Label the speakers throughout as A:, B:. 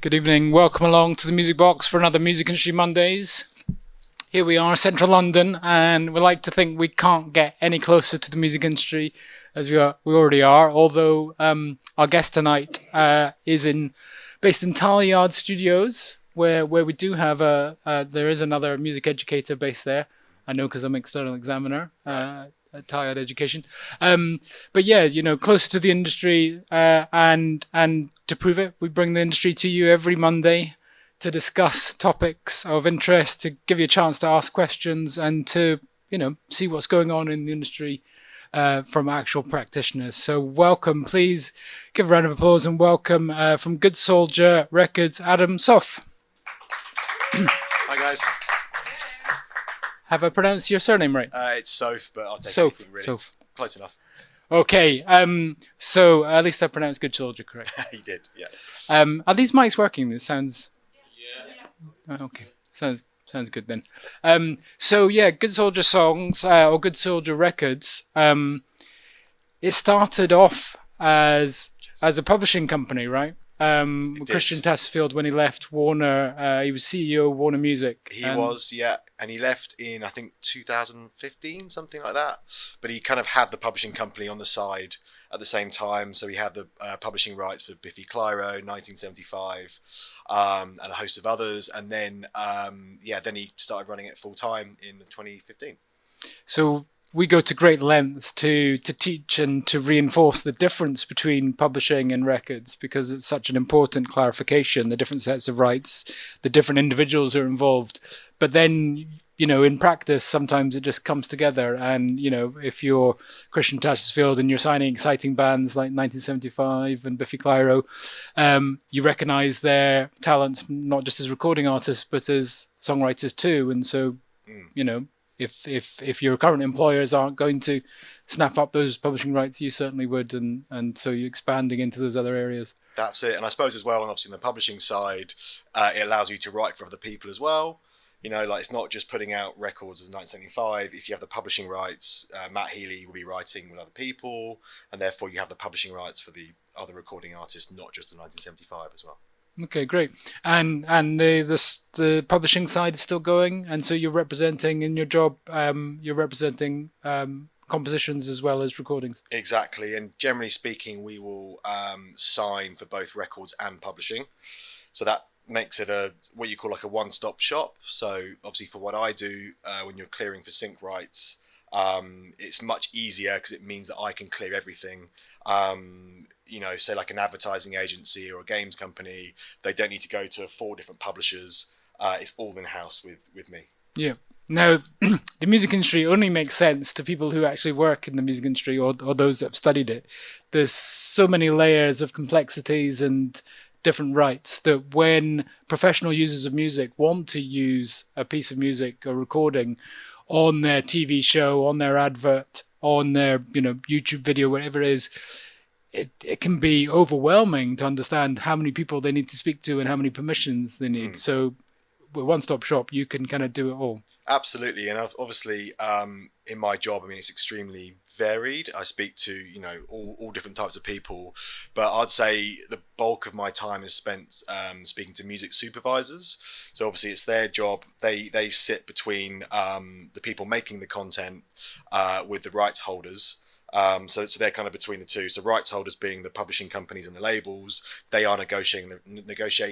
A: Good evening. Welcome along to the Music Box for another Music Industry Mondays. Here we are, central London, and we like to think we can't get any closer to the music industry as we already are. Although our guest tonight is based in Tallyard Studios, where we do have there is another music educator based there. I know because I'm external examiner at Tallyard Education. But yeah, closer to the industry, and to prove it, we bring the industry to you every Monday to discuss topics of interest, to give you a chance to ask questions, and to see what's going on in the industry from actual practitioners. So welcome, please give a round of applause and welcome from Good Soldier Records, Adam Soffe.
B: Hi guys.
A: Have I pronounced your surname right?
B: It's Soffe, but I'll take
A: Soffe.
B: anything really.
A: Soffe.
B: Close enough.
A: Okay, so at least I pronounced Good Soldier correct.
B: You did, yeah.
A: Are these mics working? This sounds... Yeah. Okay, sounds good then. So yeah, Good Soldier Songs, or Good Soldier Records, it started off as a publishing company, right? Christian Tasfield, when he left Warner, he was CEO of Warner Music.
B: He was, yeah. And he left in, I think, 2015, something like that. But he kind of had the publishing company on the side at the same time. So he had the publishing rights for Biffy Clyro, 1975, and a host of others. And then, then he started running it full time in 2015.
A: So we go to great lengths to teach and to reinforce the difference between publishing and records, because it's such an important clarification, the different sets of rights, the different individuals who are involved. But then, in practice, sometimes it just comes together. And, if you're Christian Tasfield and you're signing exciting bands like 1975 and Biffy Clyro, you recognize their talents not just as recording artists, but as songwriters too. And so, if your current employers aren't going to snap up those publishing rights, you certainly would, and so you're expanding into those other areas.
B: That's it. And I suppose as well, and obviously on the publishing side, it allows you to write for other people as well. It's not just putting out records as 1975. If you have the publishing rights, Matt Healy will be writing with other people, and therefore you have the publishing rights for the other recording artists, not just the 1975 as well.
A: Okay, great. And the publishing side is still going, and so you're representing in your job, you're representing compositions as well as recordings. Exactly,
B: and generally speaking, we will sign for both records and publishing. So that makes it what you call like a one-stop shop. So obviously for what I do, when you're clearing for sync rights, it's much easier because it means that I can clear everything. Say like an advertising agency or a games company, they don't need to go to 4 different publishers. It's all in-house with me. Yeah.
A: Now, the music industry only makes sense to people who actually work in the music industry or those that have studied it. There's so many layers of complexities and different rights that when professional users of music want to use a piece of music or recording on their TV show, on their advert, on their YouTube video, whatever it is, it can be overwhelming to understand how many people they need to speak to and how many permissions they need. So with one-stop shop, you can kind of do it all.
B: Absolutely. And obviously in my job, it's extremely varied. I speak to all different types of people, but I'd say the bulk of my time is spent speaking to music supervisors. So obviously it's their job. They sit between the people making the content with the rights holders. So they're kind of between the two. So rights holders being the publishing companies and the labels, they are negotiating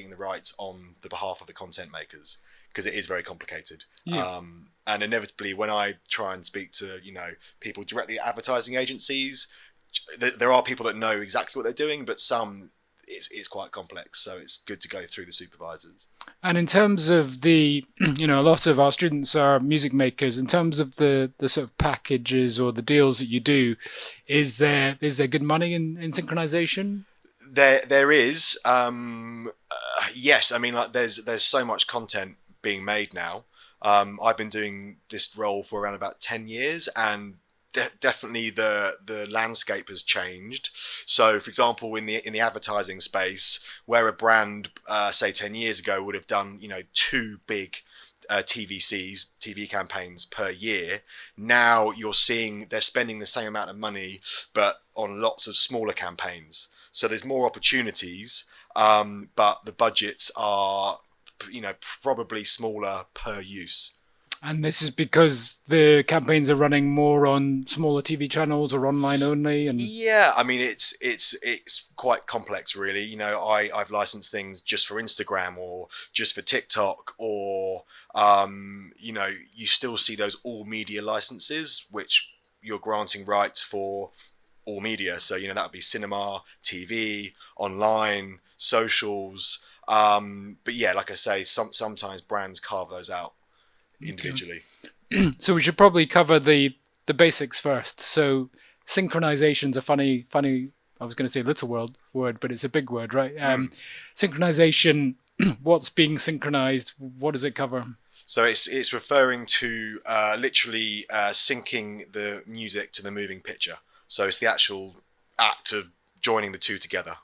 B: the rights on the behalf of the content makers, because it is very complicated. Yeah. And inevitably, when I try and speak to people directly at advertising agencies, there are people that know exactly what they're doing, but some it's quite complex. So it's good to go through the supervisors.
A: And in terms of a lot of our students are music makers. In terms of the sort of packages or the deals that you do, is there good money in synchronization?
B: There is. Yes, there's so much content being made now. I've been doing this role for around about 10 years, and definitely the landscape has changed. So for example, in the advertising space, where a brand say 10 years ago would have done 2 big TV campaigns per year, now you're seeing they're spending the same amount of money but on lots of smaller campaigns. So there's more opportunities. but the budgets are, probably smaller per use.
A: And this is because the campaigns are running more on smaller TV channels or online only. And
B: yeah, I mean it's quite complex, really. I've licensed things just for Instagram or just for TikTok, or you still see those all media licenses, which you're granting rights for all media. So that would be cinema, TV, online, socials. But yeah, like I say, sometimes brands carve those out individually.
A: So we should probably cover the basics first. So synchronization's a funny. I was going to say little word, but it's a big word, right? Synchronization. What's being synchronized? What does it cover?
B: So it's referring to literally syncing the music to the moving picture. So it's the actual act of joining the two together.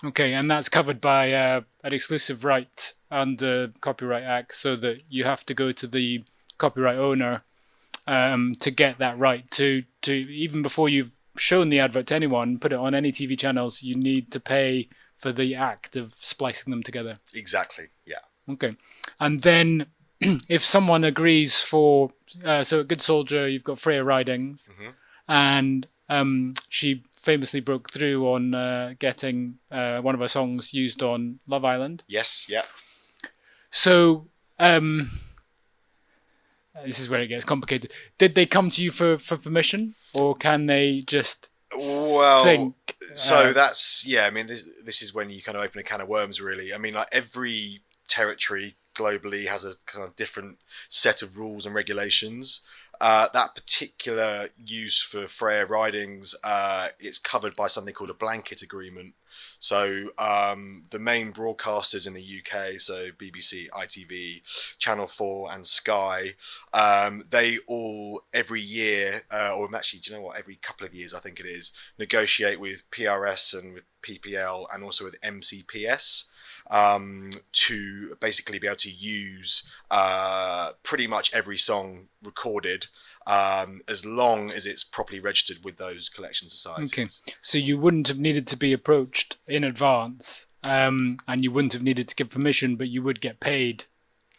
A: Okay, and that's covered by an exclusive right under Copyright Act, so that you have to go to the copyright owner to get that right. To even before you've shown the advert to anyone, put it on any TV channels, you need to pay for the act of splicing them together.
B: Exactly, yeah.
A: Okay, and then if someone agrees for, so at Good Soldier, you've got Freya Ridings, and she famously broke through on getting one of her songs used on Love Island.
B: Yes, yeah.
A: So this is where it gets complicated. Did they come to you for permission, or can they just sync?
B: So that's, yeah, I mean, this is when you kind of open a can of worms, really. I mean, like every territory globally has a kind of different set of rules and regulations. That particular use for Freya Ridings, it's covered by something called a blanket agreement. So the main broadcasters in the UK, so BBC, ITV, Channel 4 and Sky, they all every year, or actually, do you know what, every couple of years I think it is, negotiate with PRS and with PPL and also with MCPS. To basically be able to use pretty much every song recorded, as long as it's properly registered with those collection societies.
A: Okay, so you wouldn't have needed to be approached in advance, and you wouldn't have needed to give permission, but you would get paid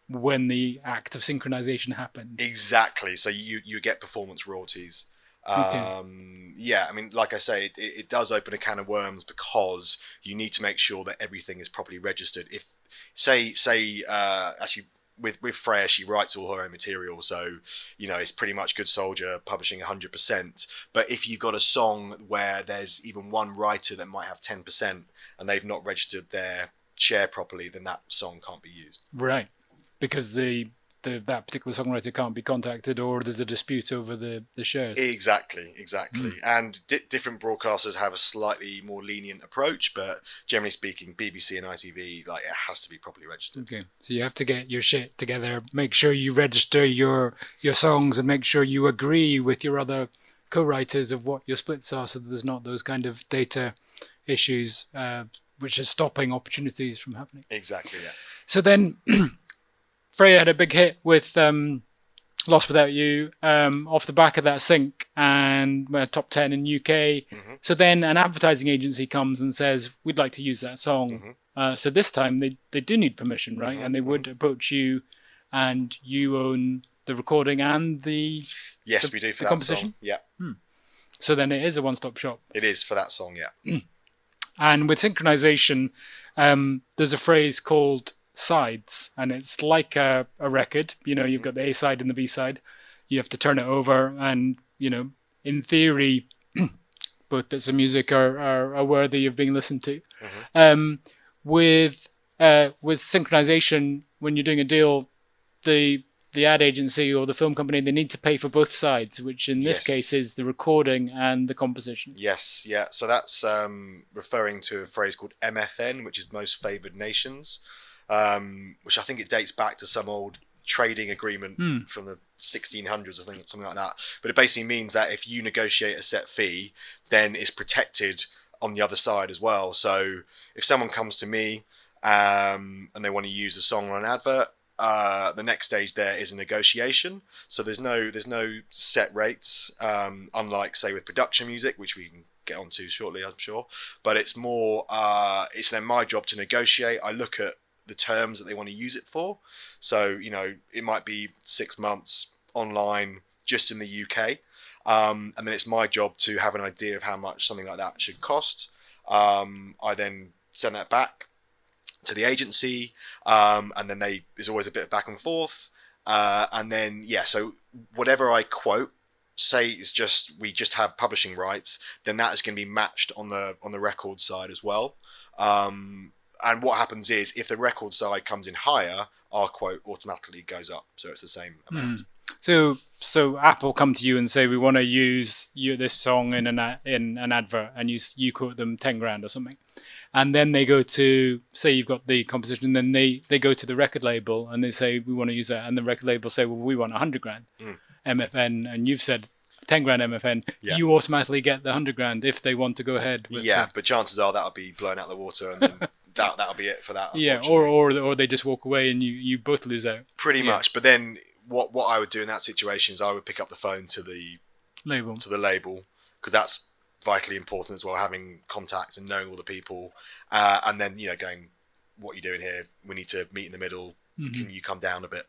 A: when the act of synchronization happened.
B: Exactly. So you get performance royalties.
A: Okay.
B: Yeah, I mean, like I say, it does open a can of worms because you need to make sure that everything is properly registered. If say actually with Freya, she writes all her own material, so it's pretty much Good Soldier publishing 100%. But if you've got a song where there's even one writer that might have 10% and they've not registered their share properly, then that song can't be used.
A: Right, because that particular songwriter can't be contacted, or there's a dispute over the shares.
B: Exactly. And different broadcasters have a slightly more lenient approach, but generally speaking, BBC and ITV, like, it has to be properly registered.
A: Okay, so you have to get your shit together, make sure you register your songs, and make sure you agree with your other co-writers of what your splits are, so that there's not those kind of data issues which are stopping opportunities from happening.
B: Exactly, yeah.
A: So then Freya had a big hit with Lost Without You off the back of that sync, and top 10 in UK. So then an advertising agency comes and says, we'd like to use that song. So this time they do need permission, right? And they would approach you, and you own the recording and the
B: Yes, we do for that
A: composition?
B: song. Yeah.
A: So then it is a one-stop shop.
B: It is for that song, yeah.
A: And with synchronization, there's a phrase called sides, and it's like a record. You've got the A side and the B side. You have to turn it over, and in theory both bits of music are worthy of being listened to. With synchronization, when you're doing a deal, the ad agency or the film company, they need to pay for both sides, which in this case is the recording and the composition.
B: Yes, yeah. So that's referring to a phrase called MFN, which is Most Favoured Nations, which I think it dates back to some old trading agreement from the 1600s, I think, something like that. But it basically means that if you negotiate a set fee, then it's protected on the other side as well. So if someone comes to me and they want to use a song on an advert, the next stage there is a negotiation. So there's no set rates, unlike say with production music, which we can get onto shortly, I'm sure. But it's more, it's then my job to negotiate. I look at the terms that they want to use it for. So, it might be 6 months online just in the UK. And then it's my job to have an idea of how much something like that should cost. I then send that back to the agency, and then there's always a bit of back and forth. And then, so whatever I quote, say we just have publishing rights, then that is going to be matched on the record side as well. And what happens is, if the record side comes in higher, our quote automatically goes up, so it's the same amount.
A: So Apple come to you and say, we want to use this song in an advert, and you quote them 10 grand or something, and then they go to, say you've got the composition, and then they go to the record label and they say, we want to use that, and the record label say, well, we want 100 grand MFN, and you've said 10 grand MFN, you automatically get the 100 grand if they want to go ahead with
B: but chances are that'll be blown out of the water, and then that'll be it for that.
A: Yeah, or they just walk away and you both lose out.
B: Pretty much. But then what I would do in that situation is I would pick up the phone to the label, because that's vitally important as well, having contacts and knowing all the people, and then going, what are you doing here? We need to meet in the middle. Can you come down a bit?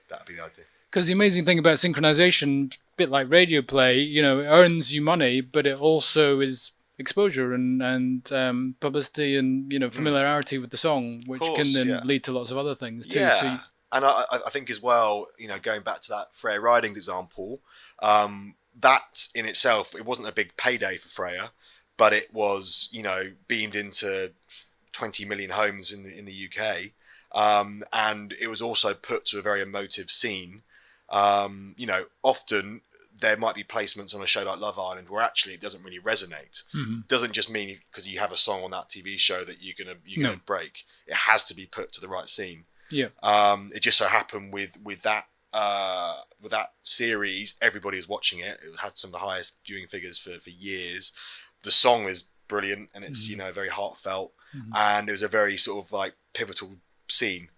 B: That'd be the idea.
A: Because the amazing thing about synchronization, a bit like radio play, it earns you money, but it also is exposure and publicity and familiarity with the song, which can then lead to lots of other things too.
B: Yeah. And I think as well, going back to that Freya Ridings example, that in itself, it wasn't a big payday for Freya, but it was, beamed into 20 million homes in the UK. And it was also put to a very emotive scene. Often there might be placements on a show like Love Island where actually it doesn't really resonate. Doesn't just mean because you have a song on that TV show that you're gonna break. It has to be put to the right scene.
A: Yeah.
B: It just so happened with that series, everybody was watching it. It had some of the highest viewing figures for years. The song is brilliant, and it's very heartfelt, and it was a very sort of like pivotal scene.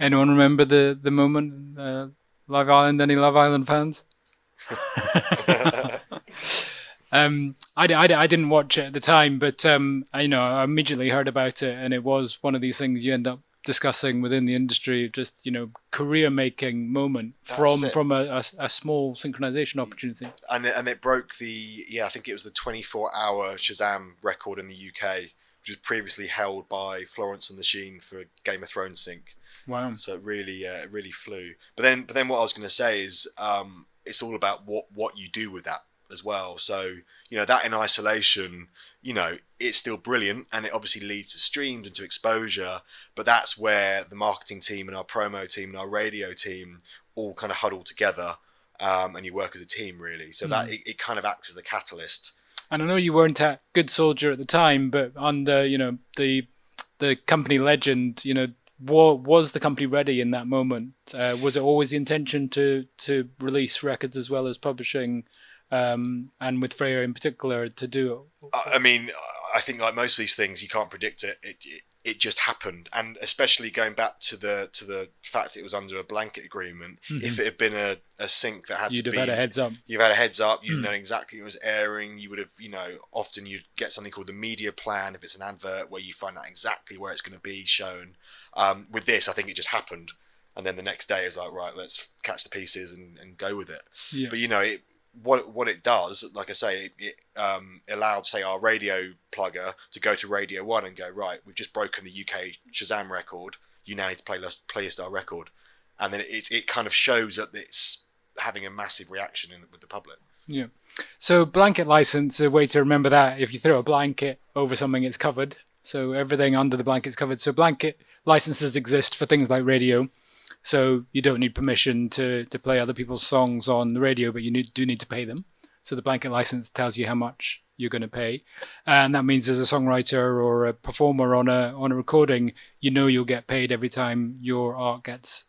A: Anyone remember the moment? Love Island? Any Love Island fans? I didn't watch it at the time, but I immediately heard about it, and it was one of these things you end up discussing within the industry, just career making moment from a small synchronization opportunity.
B: And it broke I think it was the 24-hour Shazam record in the UK, which was previously held by Florence and the Sheen for Game of Thrones sync.
A: Wow!
B: So it really flew. But then what I was going to say is it's all about what you do with that as well. So that in isolation, it's still brilliant, and it obviously leads to streams and to exposure. But that's where the marketing team and our promo team and our radio team all kind of huddle together, and you work as a team really. So that it kind of acts as a catalyst. And
A: I know you weren't at Good Soldier at the time, but under the company legend, was the company ready in that moment? Was it always the intention to release records as well as publishing? And with Freya in particular, to do it?
B: I mean, I think like most of these things, you can't predict it. It just happened, and especially going back to the fact it was under a blanket agreement. If it had been a sync that
A: you'd have had a heads up.
B: You've had a heads up. You'd known exactly it was airing. You would have, often you'd get something called the media plan if it's an advert, where you find out exactly where it's going to be shown. With this, I think it just happened, and then the next day it was like, right, let's catch the pieces and go with it.
A: Yeah.
B: But what it does, like I say, it allowed, say, our radio plugger to go to Radio 1 and go, right, we've just broken the UK Shazam record, you now need to playlist our record. And then it kind of shows that it's having a massive reaction with the public.
A: Yeah. So blanket license, a way to remember that, if you throw a blanket over something, it's covered. So everything under the blanket is covered. So blanket licenses exist for things like radio. So you don't need permission to play other people's songs on the radio, but you do need to pay them. So the blanket license tells you how much you're going to pay. And that means as a songwriter or a performer on a recording, you'll get paid every time your art gets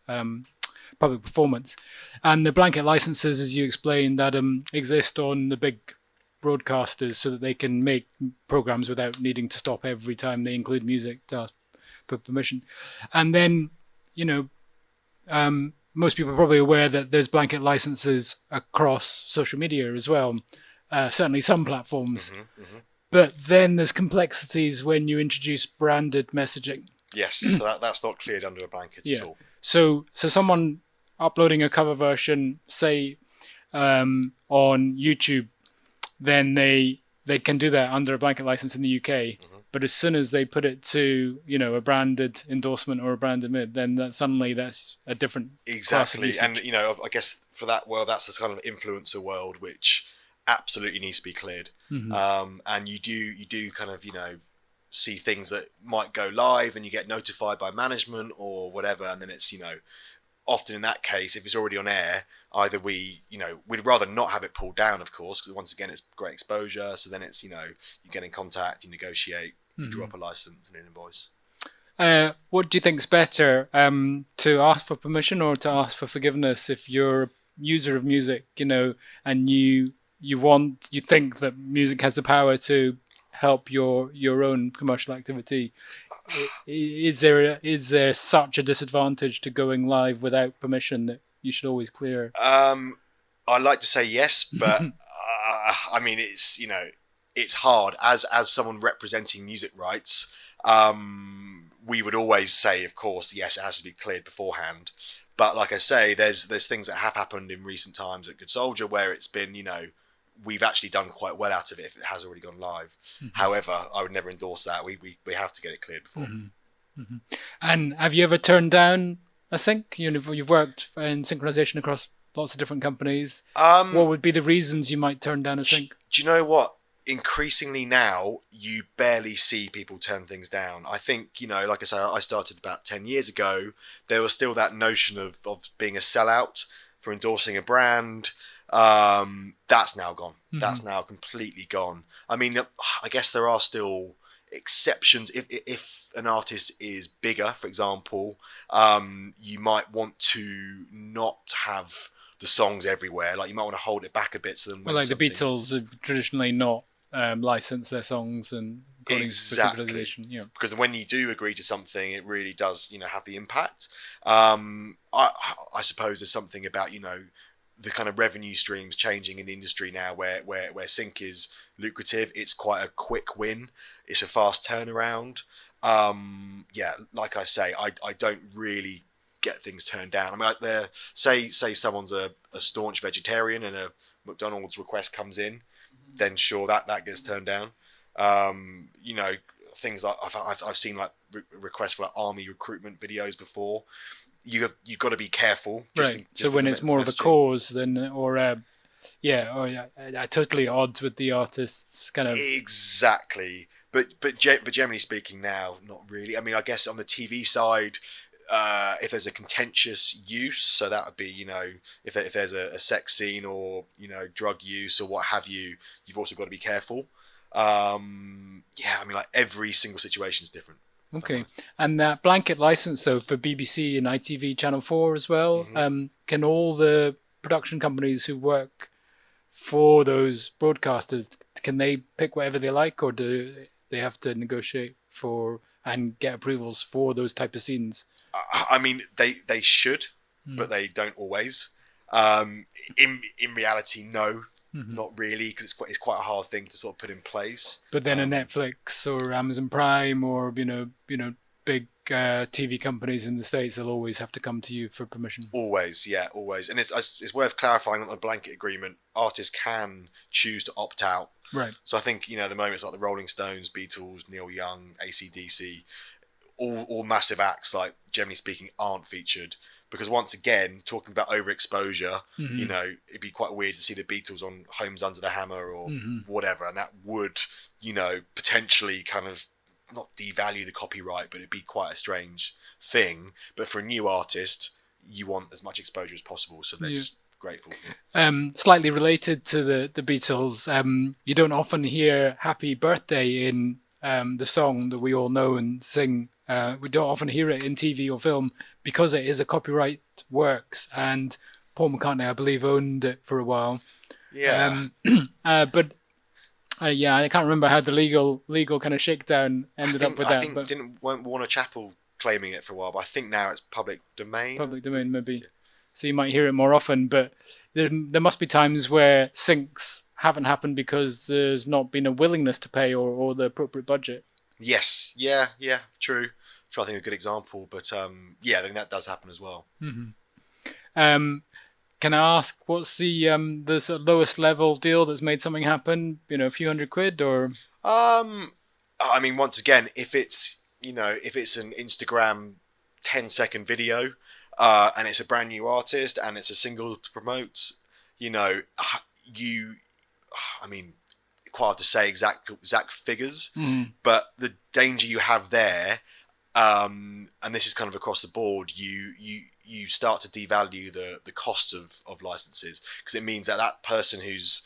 A: public performance. And the blanket licenses, as you explained, that exist on the big broadcasters so that they can make programs without needing to stop every time they include music to ask for permission. And then, most people are probably aware that there's blanket licenses across social media as well. certainly some platforms. But then there's complexities when you introduce branded messaging.
B: Yes, so that's not cleared under a blanket at all.
A: So someone uploading a cover version, say on YouTube, then they can do that under a blanket license in the UK. But as soon as they put it to, you know, a branded endorsement or a branded mid, then suddenly that's a different
B: exactly. And you know, I guess for that world, that's this kind of influencer world which absolutely needs to be cleared. And you do kind of, you know, see things that might go live and you get notified by management or whatever, and then it's, you know, often in that case, if it's already on air, either we'd rather not have it pulled down, of course, because once again, it's great exposure. So then it's, you know, you get in contact, you negotiate, you draw up a license and an invoice.
A: What do you think is better, to ask for permission or to ask for forgiveness if you're a user of music, you know, and you think that music has the power to help your own commercial activity? Is there such a disadvantage to going live without permission that you should always clear?
B: I'd like to say yes, but I mean, it's, you know, it's hard as someone representing music rights. We would always say, of course, yes, it has to be cleared beforehand. But like I say, there's things that have happened in recent times at Good Soldier where it's been, you know, we've actually done quite well out of it if it has already gone live. However, I would never endorse that. We have to get it cleared before.
A: And have you ever turned down a sync? You know, you've worked in synchronization across lots of different companies. What would be the reasons you might turn down a sync?
B: Do you know what? Increasingly now, you barely see people turn things down. I think, you know, like I say, I started about 10 years ago. There was still that notion of being a sellout for endorsing a brand. That's now gone. That's now completely gone. I mean, I guess there are still exceptions. If an artist is bigger, for example, you might want to not have the songs everywhere. Like you might want to hold it back a bit. So then,
A: well, like the Beatles have traditionally not licensed their songs and
B: exactly.
A: Yeah.
B: Because when you do agree to something, it really does, you know, have the impact. I suppose there's something about, you know, the kind of revenue streams changing in the industry now where sync is lucrative. It's quite a quick win. It's a fast turnaround. Yeah, like I say, I don't really get things turned down. I mean, like say someone's a staunch vegetarian and a McDonald's request comes in, then sure, that gets turned down. You know, things like I've seen like requests for like army recruitment videos before. You've got to be careful.
A: Just so when it's more of a cause than totally odds with the artist's kind of
B: exactly. But generally speaking, now not really. I mean, I guess on the TV side, if there's a contentious use, so that would be, you know, if there's a sex scene or, you know, drug use or what have you, you've also got to be careful. I mean, like every single situation is different.
A: Okay, and that blanket license, though, for BBC and ITV Channel 4 as well, can all the production companies who work for those broadcasters, can they pick whatever they like, or do they have to negotiate for and get approvals for those type of scenes?
B: I mean, they should, but they don't always. In reality, no. Not really, because it's quite a hard thing to sort of put in place.
A: But then a Netflix or Amazon Prime or you know big TV companies in the States, they'll always have to come to you for permission.
B: Always, yeah, always. And it's worth clarifying on the blanket agreement. Artists can choose to opt out.
A: Right.
B: So I think, you know, at the moment it's like the Rolling Stones, Beatles, Neil Young, AC/DC, all massive acts, like generally speaking, aren't featured. Because once again, talking about overexposure, you know, it'd be quite weird to see the Beatles on Homes Under the Hammer or whatever, and that would, you know, potentially kind of not devalue the copyright, but it'd be quite a strange thing. But for a new artist, you want as much exposure as possible, so they're just grateful.
A: Slightly related to the Beatles, you don't often hear "Happy Birthday" in the song that we all know and sing. We don't often hear it in TV or film because it is a copyright works, and Paul McCartney, I believe, owned it for a while.
B: Yeah.
A: But I can't remember how the legal kind of shakedown ended up with that.
B: I think didn't Warner Chappell claiming it for a while, but I think now it's public domain.
A: Public domain, maybe. so you might hear it more often. But there must be times where syncs haven't happened because there's not been a willingness to pay or the appropriate budget.
B: Yes, yeah, true. I think a good example, but yeah, I think that does happen as well.
A: Can I ask what's the sort of lowest level deal that's made something happen? A few £100 or?
B: I mean, once again, if it's an Instagram 10-second video, and it's a brand new artist and it's a single to promote, I mean, quite hard to say exact figures, but the danger you have there, and this is kind of across the board, you start to devalue the cost of licenses, because it means that person who's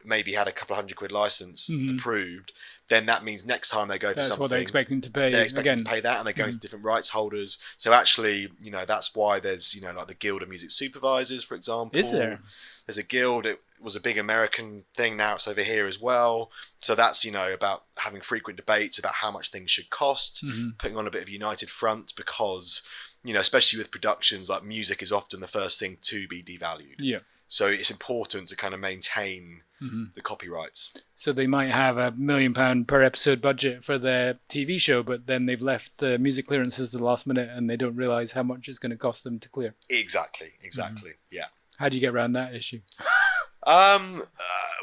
B: maybe had a couple of £100 license approved, then that means next time they go for something,
A: that's what they're expecting to pay.
B: They're expecting to pay that, and they're going to different rights holders. So actually, that's why there's like the Guild of Music Supervisors, for example.
A: Is there?
B: There's a guild. It was a big American thing. Now it's over here as well. So that's about having frequent debates about how much things should cost, putting on a bit of united front, because especially with productions, like music is often the first thing to be devalued.
A: Yeah.
B: So it's important to kind of maintain the copyrights.
A: So they might have £1 million per episode budget for their TV show, but then they've left the music clearances to the last minute and they don't realise how much it's going to cost them to clear.
B: Exactly. Yeah.
A: How do you get around that issue?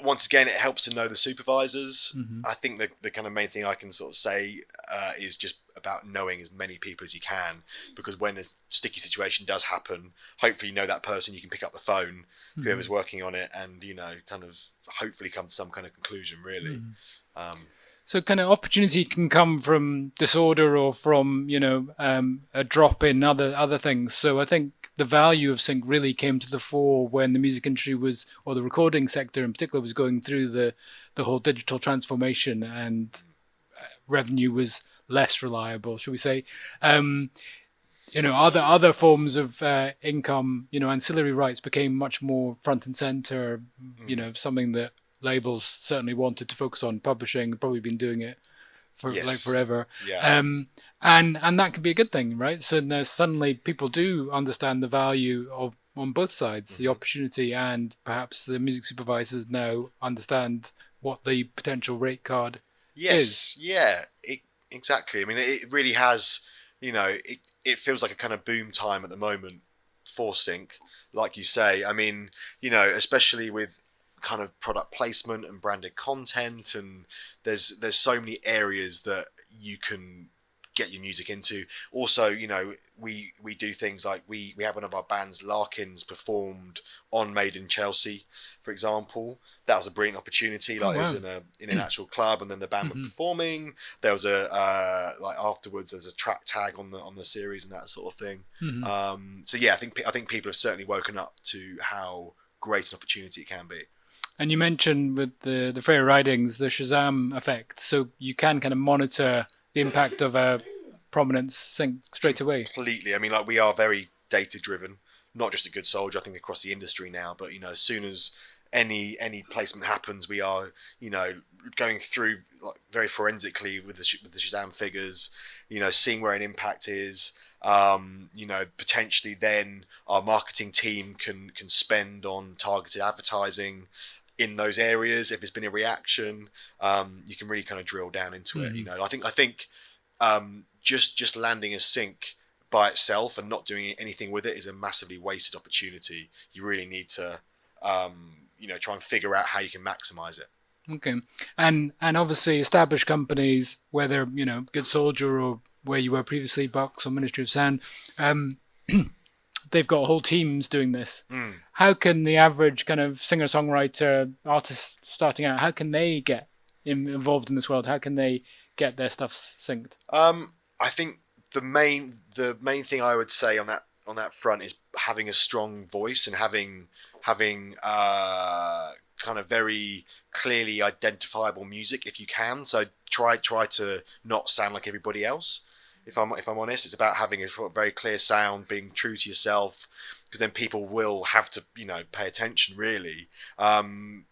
B: Once again, it helps to know the supervisors. I think the kind of main thing I can sort of say is just about knowing as many people as you can, because when a sticky situation does happen, hopefully you know that person, you can pick up the phone, whoever's working on it, and kind of hopefully come to some kind of conclusion, really.
A: So kind of opportunity can come from disorder or from a drop in other things. So I think the value of sync really came to the fore when the music industry was, or the recording sector in particular, was going through the whole digital transformation, and revenue was less reliable, shall we say. Other forms of income, ancillary rights became much more front and center, something that labels certainly wanted to focus on. Publishing, probably been doing it for like forever.
B: Yeah.
A: And that could be a good thing, right? So now suddenly people do understand the value of, on both sides, the opportunity, and perhaps the music supervisors now understand what the potential rate card is.
B: Yeah, exactly. I mean, it really has, it feels like a kind of boom time at the moment for sync, like you say. I mean, especially with kind of product placement and branded content, and there's so many areas that you can get your music into. Also, we do things like we have one of our bands, Larkins, performed on Made in Chelsea, for example. That was a brilliant opportunity. Like, it was in an actual club, and then the band were performing. There was like afterwards there's a track tag on the series and that sort of thing. So yeah, I think people have certainly woken up to how great an opportunity it can be.
A: And you mentioned with the Freya Ridings, the Shazam effect, so you can kind of monitor the impact of a prominence sync straight away.
B: Completely. I mean, like, we are very data driven, not just a Good Soldier, I think across the industry now, but as soon as any placement happens, we are going through like very forensically with the Shazam figures, seeing where an impact is. Potentially then our marketing team can spend on targeted advertising in those areas. If it's been a reaction, you can really kind of drill down into it. I think just landing a sync by itself and not doing anything with it is a massively wasted opportunity. You really need to try and figure out how you can maximize it.
A: Okay. And obviously established companies, whether Good Soldier or where you were previously, Box or Ministry of Sound, they've got whole teams doing this. How can the average kind of singer-songwriter, artist starting out, how can they get involved in this world? How can they get their stuff synced?
B: I think the main thing I would say on that front is having a strong voice and having kind of very clearly identifiable music if you can. So try to not sound like everybody else. If I'm honest, it's about having a very clear sound, being true to yourself, because then people will have to pay attention, really. One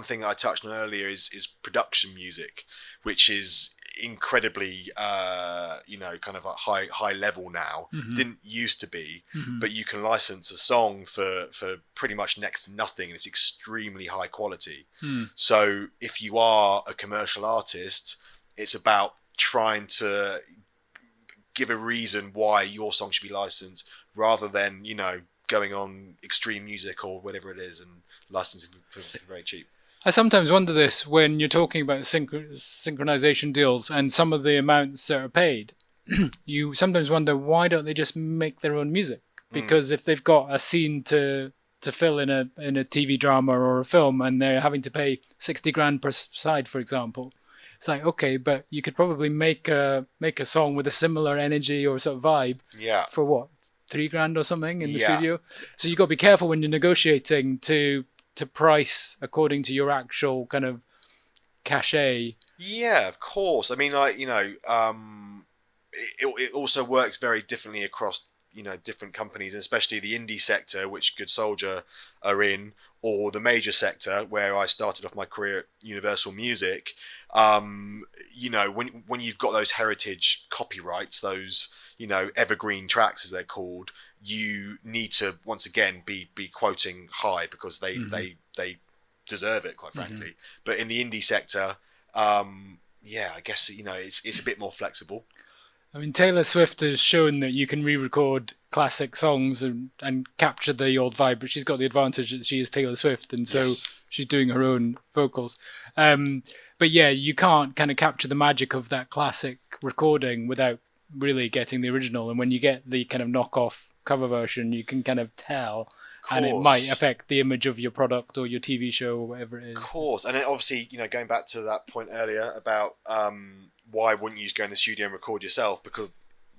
B: thing I touched on earlier is production music, which is incredibly kind of a high level now. Didn't used to be, but you can license a song for pretty much next to nothing, and it's extremely high quality. So if you are a commercial artist, it's about trying to give a reason why your song should be licensed, rather than going on Extreme Music or whatever it is and licensing for very cheap.
A: I sometimes wonder this when you're talking about synchronization deals and some of the amounts that are paid. You sometimes wonder, why don't they just make their own music? Because if they've got a scene to fill in a TV drama or a film, and they're having to pay 60 grand per side, for example, it's like, okay, but you could probably make a song with a similar energy or sort of vibe for what, 3 grand or something in the studio. So you've got to be careful when you're negotiating to price according to your actual kind of cachet.
B: Yeah, of course. I mean, like, it also works very differently across different companies, and especially the indie sector, which Good Soldier are in, or the major sector where I started off my career at Universal Music. When you've got those heritage copyrights, those evergreen tracks as they're called, you need to once again be quoting high, because they deserve it, quite frankly. But in the indie sector, I guess it's a bit more flexible.
A: I mean, Taylor Swift has shown that you can re-record classic songs and capture the old vibe, but she's got the advantage that she is Taylor Swift, and so she's doing her own vocals. But yeah, you can't kind of capture the magic of that classic recording without really getting the original. And when you get the kind of knockoff cover version, you can kind of tell, and it might affect the image of your product or your TV show or whatever it is.
B: Of course. And then obviously, going back to that point earlier about why wouldn't you just go in the studio and record yourself? Because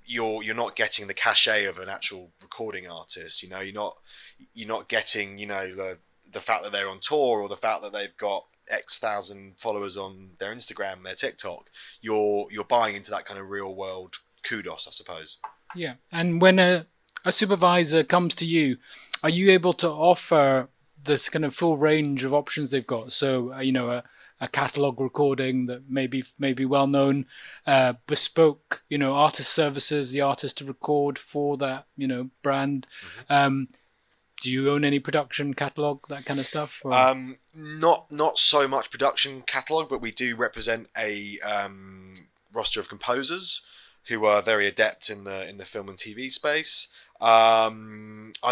B: you're not getting the cachet of an actual recording artist. You're not getting the fact that they're on tour, or the fact that they've got X thousand followers on their Instagram, their TikTok. You're buying into that kind of real world kudos, I suppose.
A: Yeah. And when a supervisor comes to you, are you able to offer this kind of full range of options they've got? So a catalog recording that may be well known, bespoke, artist services, the artist to record for that, brand. Do you own any production catalog, that kind of stuff?
B: Not so much production catalog, but we do represent a roster of composers who are very adept in the film and TV space. I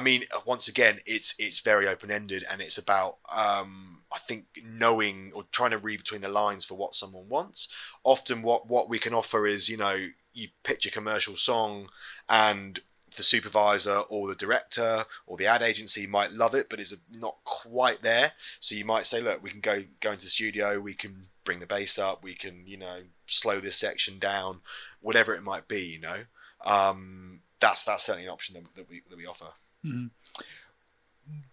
B: mean, once again, it's very open-ended, and it's about I think knowing or trying to read between the lines for what someone wants. Often what we can offer is, you pitch a commercial song, and the supervisor or the director or the ad agency might love it, but is not quite there. So you might say, look, we can go into the studio, we can bring the bass up, we can, slow this section down, whatever it might be, That's certainly an option that we offer.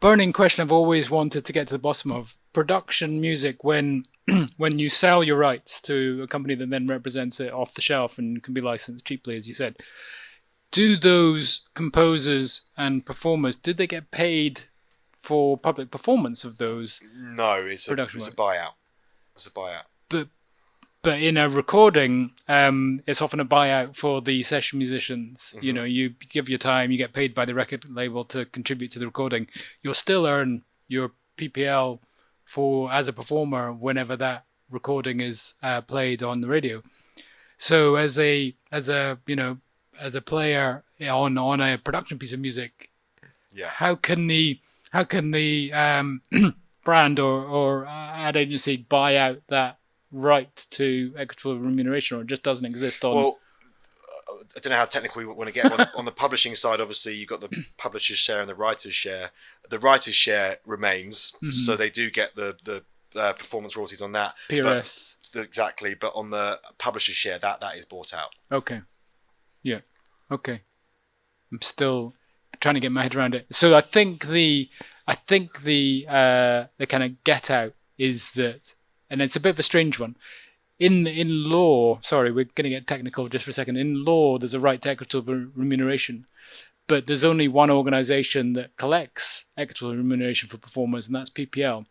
A: Burning question I've always wanted to get to the bottom of: production music, when you sell your rights to a company that then represents it off the shelf and can be licensed cheaply, as you said, do those composers and performers, did they get paid for public performance of those?
B: No, it's a buyout. It's a buyout.
A: But in a recording, it's often a buyout for the session musicians. You give your time, you get paid by the record label to contribute to the recording. You'll still earn your PPL as a performer whenever that recording is played on the radio. So as a player on a production piece of music, how can the brand or ad agency buy out that right to equitable remuneration, or it just doesn't exist on?
B: Well, I don't know how technical we want to get. On the publishing side, obviously, you've got the publisher's share and the writer's share. The writer's share remains, so they do get the performance royalties on that.
A: PRS.
B: Exactly, but on the publisher's share, that is bought out.
A: Okay. Yeah. Okay. I'm still trying to get my head around it. So I think the kind of get out is that, and it's a bit of a strange one. In law, sorry, we're going to get technical just for a second. In law, there's a right to equitable remuneration, but there's only one organisation that collects equitable remuneration for performers, and that's PPL.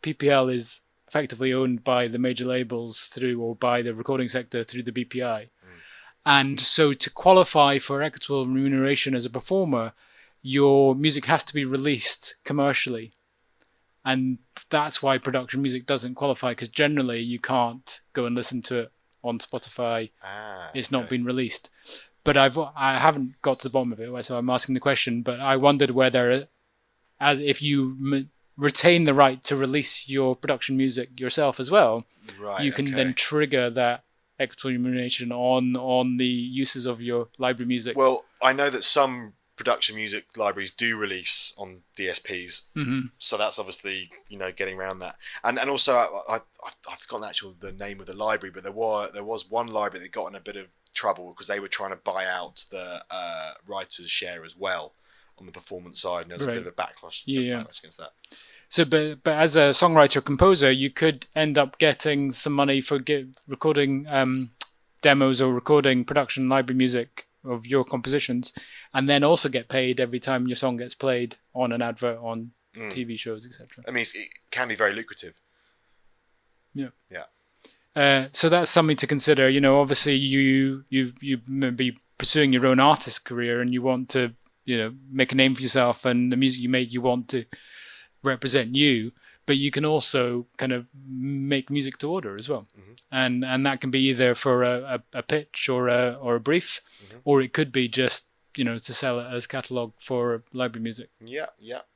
A: PPL is effectively owned by the major labels or by the recording sector through the BPI. And so to qualify for equitable remuneration as a performer, your music has to be released commercially. And that's why production music doesn't qualify, because generally you can't go and listen to it on Spotify. It's not been released. But I haven't got to the bottom of it, so I'm asking the question. But I wondered whether, as if you retain the right to release your production music yourself as well, you can then trigger that equitable remuneration on the uses of your library music.
B: Well, I know that some production music libraries do release on DSPs, so that's obviously getting around that. And also I've forgotten the name of the library, but there was one library that got in a bit of trouble because they were trying to buy out the writer's share as well on the performance side, and there's a bit of a backlash against that.
A: So, but as a songwriter composer, you could end up getting some money for recording demos or recording production library music of your compositions, and then also get paid every time your song gets played on an advert on TV shows, etc.
B: I mean, it can be very lucrative.
A: Yeah.
B: Yeah.
A: So that's something to consider. Obviously you may be pursuing your own artist career, and you want to make a name for yourself, and the music you make, you want to represent you, but you can also kind of make music to order as well. And that can be either for a pitch or a brief, or it could be just to sell it as catalog for library music.
B: Yeah,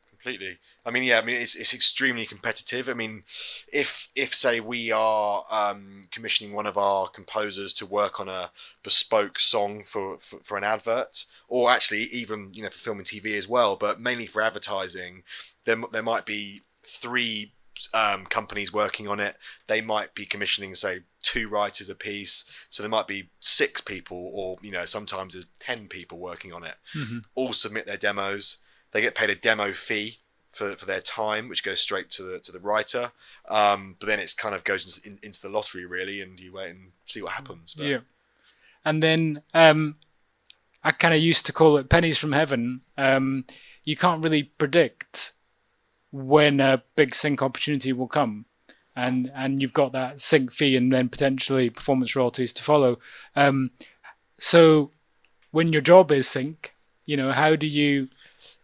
B: completely. I mean, it's extremely competitive. I mean, if say we are commissioning one of our composers to work on a bespoke song for an advert, or actually even for film and TV as well, but mainly for advertising, there might be 3 companies working on it. They might be commissioning, say, 2 writers a piece, so there might be 6 people, or sometimes there's 10 people working on it. All submit their demos. They get paid a demo fee for their time, which goes straight to the writer. But then it kind of goes into the lottery, really, and you wait and see what happens. But...
A: Yeah. And then I kind of used to call it pennies from heaven. You can't really predict when a big sync opportunity will come, and you've got that sync fee and then potentially performance royalties to follow. So when your job is sync, how do you?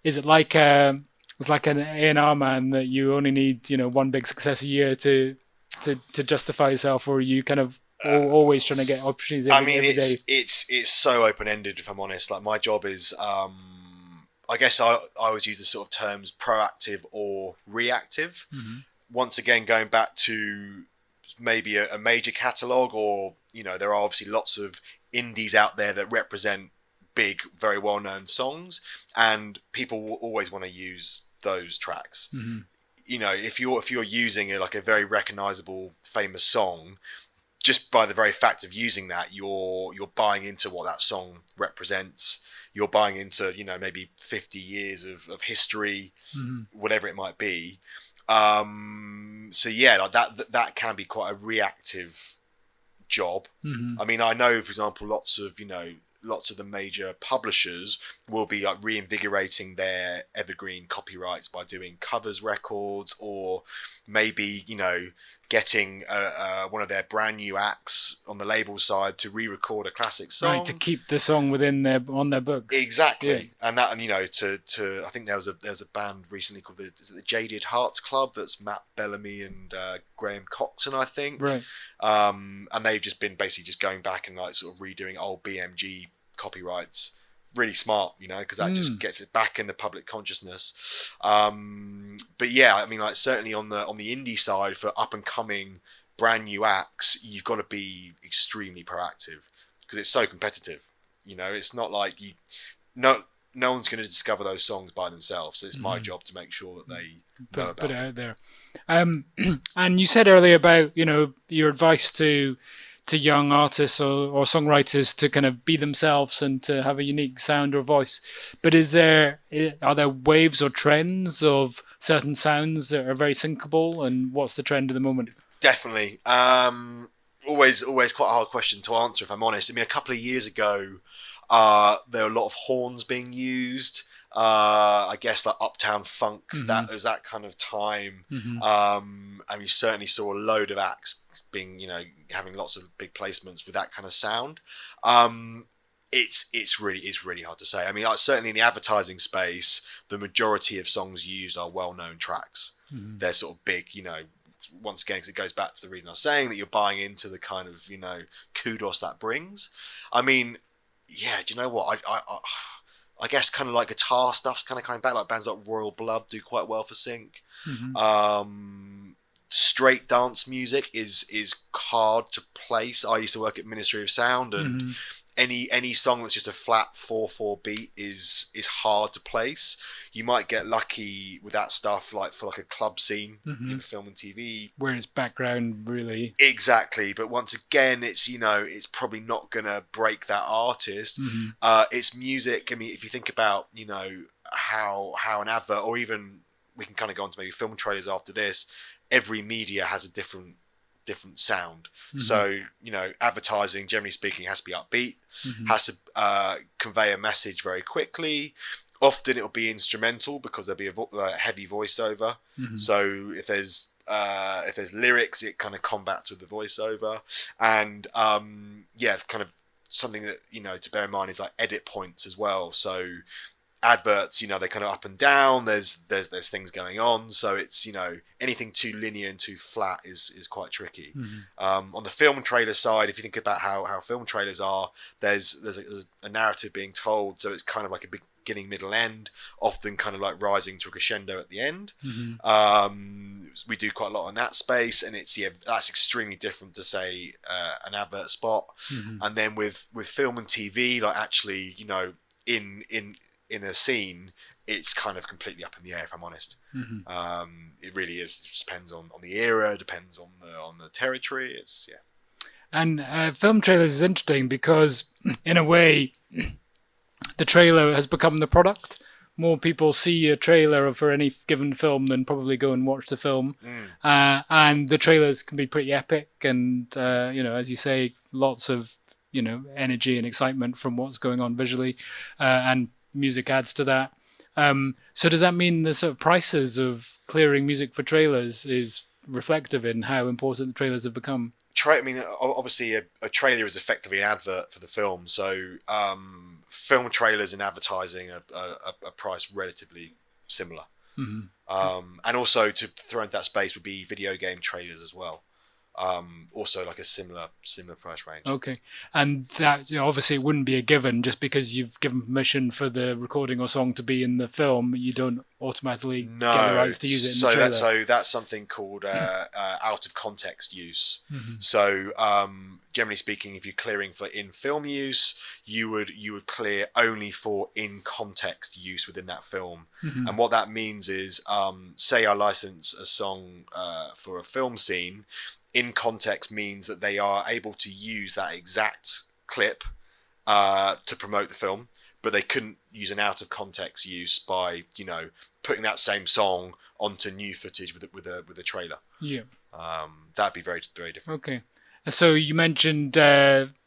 A: Is it like it's like an A&R man that you only need one big success a year to justify yourself, or are you kind of always trying to get opportunities every day?
B: It's so open-ended, if I'm honest. Like, my job is I guess I always use the sort of terms proactive or reactive. Once again, going back to maybe a major catalogue, or there are obviously lots of indies out there that represent big, very well-known songs, and people will always want to use those tracks. If you're using a very recognizable, famous song, just by the very fact of using that, you're buying into what that song represents. You're buying into maybe 50 years of history, whatever it might be. So yeah, that can be quite a reactive job. I mean, I know, for example, lots of the major publishers will be reinvigorating their evergreen copyrights by doing covers records, or maybe getting one of their brand new acts on the label side to re-record a classic song,
A: right, to keep the song on their books.
B: Exactly. And that, to I think there was a band recently called the Jaded Hearts Club, that's Matt Bellamy and Graham Coxon, I think.
A: Right.
B: And they've just been basically just going back and sort of redoing old BMG copyrights. Really smart, because that just gets it back in the public consciousness. But yeah, I mean, certainly on the indie side, for up and coming brand new acts, you've got to be extremely proactive, because it's so competitive. It's not like no one's going to discover those songs by themselves. It's my job to make sure that they put it
A: out there. And you said earlier about your advice to young artists or songwriters to kind of be themselves and to have a unique sound or voice. But are there waves or trends of certain sounds that are very syncable, and what's the trend at the moment?
B: Definitely. Always quite a hard question to answer, if I'm honest. I mean, a couple of years ago, there were a lot of horns being used. I guess like Uptown Funk. That was that kind of time. And you certainly saw a load of acts being, having lots of big placements with that kind of sound. It's really hard to say. I mean, certainly in the advertising space, the majority of songs used are well-known tracks. They're sort of big, once again, because it goes back to the reason I was saying that you're buying into the kind of, kudos that brings. I mean, yeah, do you know what? I guess kind of like guitar stuff's kind of coming back, like bands like Royal Blood do quite well for sync. Straight dance music is hard to place. I used to work at Ministry of Sound, and any song that's just a flat 4/4 beat is hard to place. You might get lucky with that stuff, like for like a club scene in film and TV,
A: where it's background really.
B: Exactly, but once again, it's it's probably not gonna break that artist. It's music. I mean, if you think about how an advert, or even we can kind of go on to maybe film trailers after this. Every media has a different sound. So, advertising, generally speaking, has to be upbeat, has to convey a message very quickly. Often it'll be instrumental because there'll be a heavy voiceover. So if there's lyrics, it kind of combats with the voiceover. And kind of something that, to bear in mind is like edit points as well. So adverts, they're kind of up and down. There's things going on, so it's anything too linear and too flat is quite tricky. On the film trailer side, if you think about how film trailers are, there's a narrative being told, so it's kind of like a beginning, middle, end, often kind of like rising to a crescendo at the end. We do quite a lot in that space, and that's extremely different to say an advert spot. And then with film and TV, like actually in a scene, it's kind of completely up in the air, if I'm honest. It really is. It just depends on the era, depends on the territory. It's
A: And film trailers is interesting because, in a way, the trailer has become the product. More people see a trailer for any given film than probably go and watch the film. And the trailers can be pretty epic, and as you say, lots of energy and excitement from what's going on visually, and music adds to that. So does that mean the sort of prices of clearing music for trailers is reflective in how important the trailers have become?
B: I mean, obviously a trailer is effectively an advert for the film. So film trailers and advertising are priced relatively similar. And also to throw into that space would be video game trailers as well. Also like a similar price range.
A: Okay, and that obviously it wouldn't be a given just because you've given permission for the recording or song to be in the film. You don't automatically get the rights to use it in the trailer.
B: So that's something called out of context use. So generally speaking, if you're clearing for in film use, you would clear only for in context use within that film. And what that means is, say I license a song for a film scene. In context means that they are able to use that exact clip to promote the film, but they couldn't use an out of context use by putting that same song onto new footage with a trailer. That'd be very, very different.
A: Okay, so you mentioned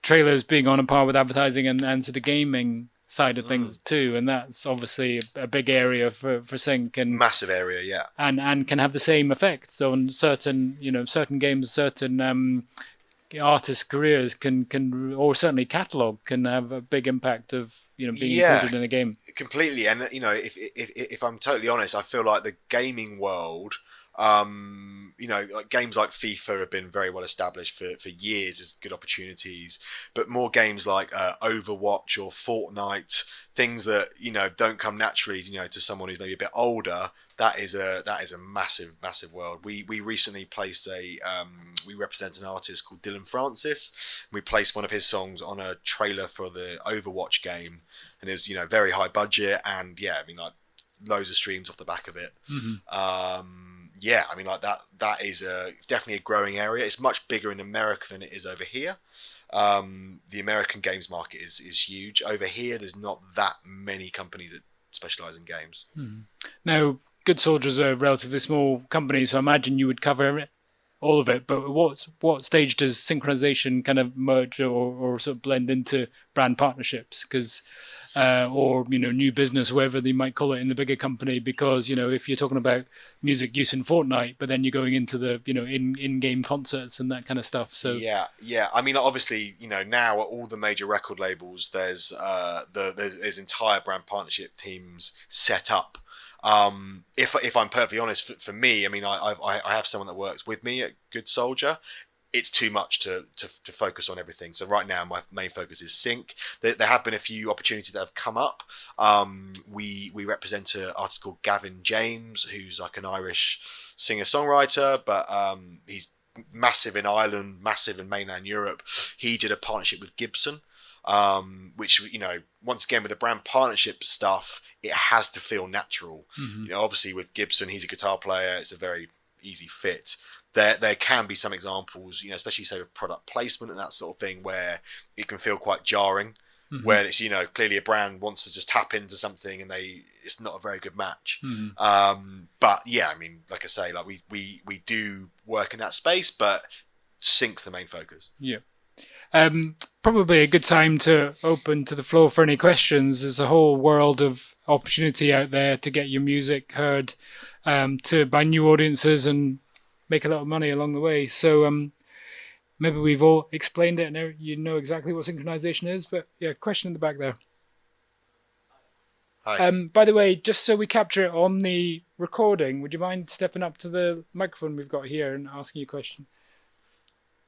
A: trailers being on a par with advertising and so the gaming side of things too, and that's obviously a big area for sync, and
B: massive area, yeah,
A: and can have the same effects on certain certain games, certain artists' careers can or certainly catalog can have a big impact of being included in a game
B: completely. And if I'm totally honest, I feel like the gaming world, like games like FIFA have been very well established for years as good opportunities, but more games like Overwatch or Fortnite, things that don't come naturally to someone who's maybe a bit older. That is a massive world. We recently placed we represent an artist called Dylan Francis. We placed one of his songs on a trailer for the Overwatch game, and it was very high budget, and loads of streams off the back of it. That is definitely a growing area. It's much bigger in America than it is over here. The American games market is huge. Over here, there's not that many companies that specialize in games.
A: Now, Good Soldier's a relatively small company, so I imagine you would cover all of it. But what stage does Synchronisation kind of merge or sort of blend into brand partnerships? Because or new business, whatever they might call it in the bigger company. Because if you're talking about music use in Fortnite, but then you're going into the in-game concerts and that kind of stuff. So
B: yeah. I mean, obviously, now at all the major record labels, there's entire brand partnership teams set up. If I'm perfectly honest, for me, I mean, I have someone that works with me at Good Soldier. It's too much to focus on everything. So right now, my main focus is sync. There have been a few opportunities that have come up. We represent an artist called Gavin James, who's like an Irish singer-songwriter, but he's massive in Ireland, massive in mainland Europe. He did a partnership with Gibson, which once again with the brand partnership stuff, it has to feel natural. Obviously with Gibson, he's a guitar player. It's a very easy fit. There can be some examples, especially say with product placement and that sort of thing, where it can feel quite jarring, where it's clearly a brand wants to just tap into something and it's not a very good match. But yeah, I mean, like I say, like we do work in that space, but sync's the main focus.
A: Yeah. Probably a good time to open to the floor for any questions. There's a whole world of opportunity out there to get your music heard by new audiences and make a lot of money along the way. So maybe we've all explained it and you know exactly what synchronization is, but yeah, question in the back there.
B: Hi.
A: By the way, just so we capture it on the recording, would you mind stepping up to the microphone we've got here and asking you a question?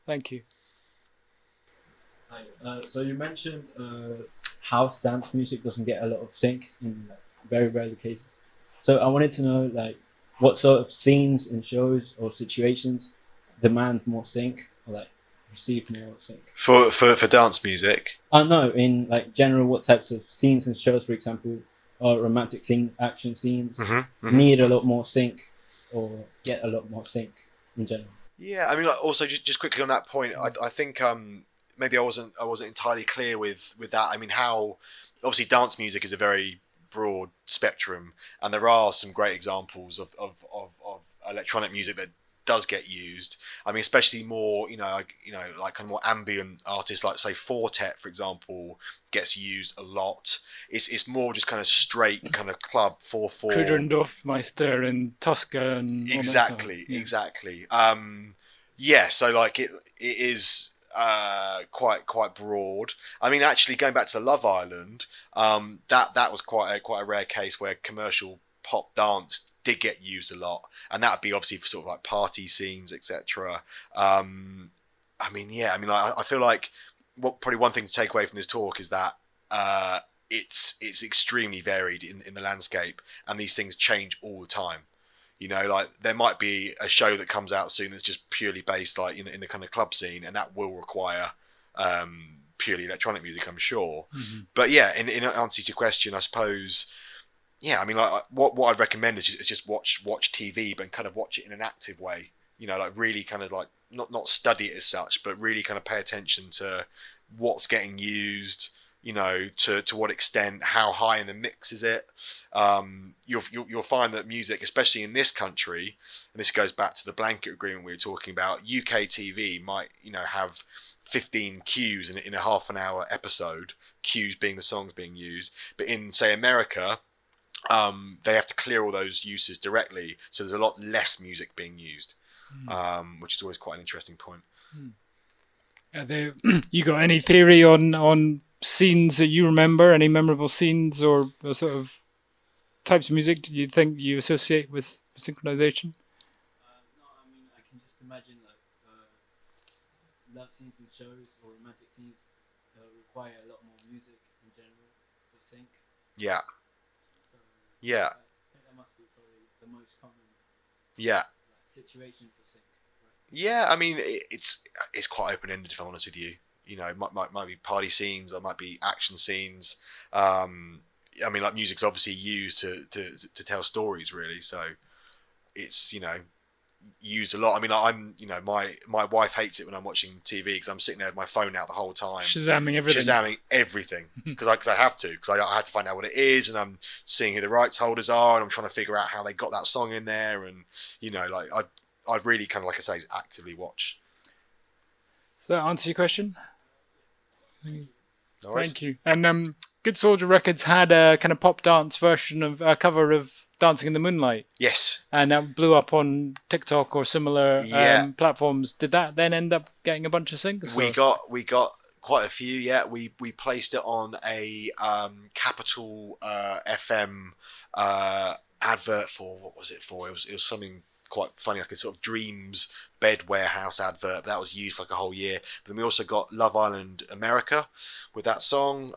A: Thank you.
C: Hi. So you mentioned house dance music doesn't get a lot of sync in very rare cases. So I wanted to know what sort of scenes and shows or situations demand more sync or receive more sync?
B: For dance music?
C: No, in general, what types of scenes and shows, for example, or romantic scene, action scenes need a lot more sync or get a lot more sync in general?
B: Yeah, I mean, also just quickly on that point, I think maybe I wasn't entirely clear with that. I mean, how obviously dance music is a very broad spectrum, and there are some great examples of electronic music that does get used. I mean, especially more like kind of more ambient artists, like say Fortet, for example, gets used a lot. It's more just kind of straight kind of club 4/4.
A: Kudrendorfmeister and Tosca and
B: exactly. Yeah, so it is quite broad. I mean, actually, going back to Love Island, that was quite a rare case where commercial pop dance did get used a lot, and that would be obviously for sort of like party scenes, etc. I feel like probably one thing to take away from this talk is that it's extremely varied in the landscape, and these things change all the time. There might be a show that comes out soon that's just purely based in the kind of club scene, and that will require purely electronic music, I'm sure. But yeah, in answer to your question, I suppose, yeah, I mean, what I'd recommend is just watch TV, but kind of watch it in an active way. Really kind of not study it as such, but really kind of pay attention to what's getting used. To what extent, how high in the mix is it? You'll find that music, especially in this country, and this goes back to the blanket agreement we were talking about, UK TV might, have 15 cues in a half an hour episode, cues being the songs being used. But in, say, America, they have to clear all those uses directly. So there's a lot less music being used, which is always quite an interesting point.
A: You got any theory on scenes that you remember, any memorable scenes or sort of types of music do you think you associate with synchronization?
C: No, I mean, I can just imagine love scenes in shows or romantic scenes require a lot more music in general for sync.
B: Yeah.
C: So,
B: yeah.
C: I think that must be probably the most common situation for sync. Right?
B: Yeah, I mean, it's quite open-ended, if I'm honest with you. It might be party scenes, there might be action scenes. I mean, music's obviously used to tell stories, really. So it's used a lot. I mean, my wife hates it when I'm watching TV because I'm sitting there with my phone out the whole time,
A: Shazamming
B: everything because I have to, because I have to find out what it is, and I'm seeing who the rights holders are, and I'm trying to figure out how they got that song in there, and I really kind of, like I say, actively watch.
A: Does that answer your question?
B: No worries.
A: Thank you. And Good Soldier Records had a kind of pop dance version of a cover of Dancing in the Moonlight.
B: Yes.
A: And that blew up on TikTok or similar platforms. Did that then end up getting a bunch of syncs?
B: We got quite a few. Yeah, we placed it on a Capital FM advert for, what was it for? It was something quite funny, like a sort of Dreams bed warehouse advert. But that was used for like a whole year. But then we also got Love Island America with that song.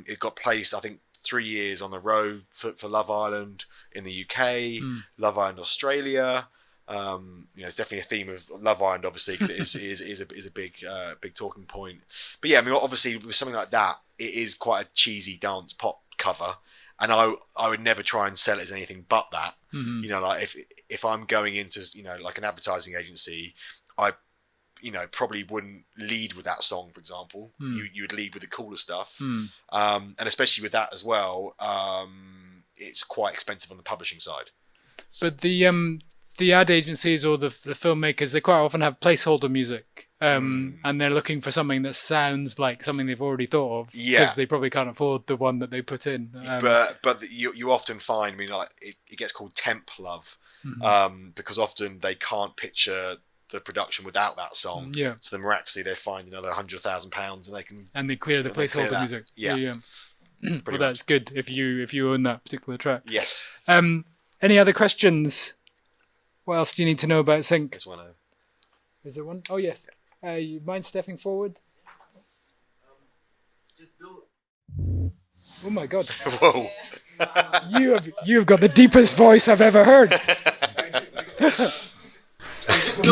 B: It got placed, I think, 3 years on the road for Love Island in the UK, Love Island Australia. It's definitely a theme of Love Island, obviously, because it is a big talking point. But yeah, I mean, obviously with something like that, it is quite a cheesy dance pop cover, and I would never try and sell it as anything but that.
A: Mm-hmm.
B: You know, like if I'm going into, you know, like an advertising agency, I, you know, probably wouldn't lead with that song, for example. You would lead with the cooler stuff, and especially with that as well, it's quite expensive on the publishing side.
A: But the ad agencies or the filmmakers, they quite often have placeholder music, and they're looking for something that sounds like something they've already thought of, because they probably can't afford the one that they put in.
B: But you often find, I mean, like it gets called temp love, because often they can't picture the production without that song.
A: Yeah.
B: So then miraculously they find another £100,000 and
A: they clear the placeholder music.
B: Yeah.
A: Well, that's good if you own that particular track.
B: Yes.
A: Any other questions? What else do you need to know about Sync?
B: There's one.
A: Is there one? Oh yes. You mind stepping forward?
D: Just build.
A: Oh my God!
B: Whoa!
A: You've got the deepest voice I've ever heard.
D: Just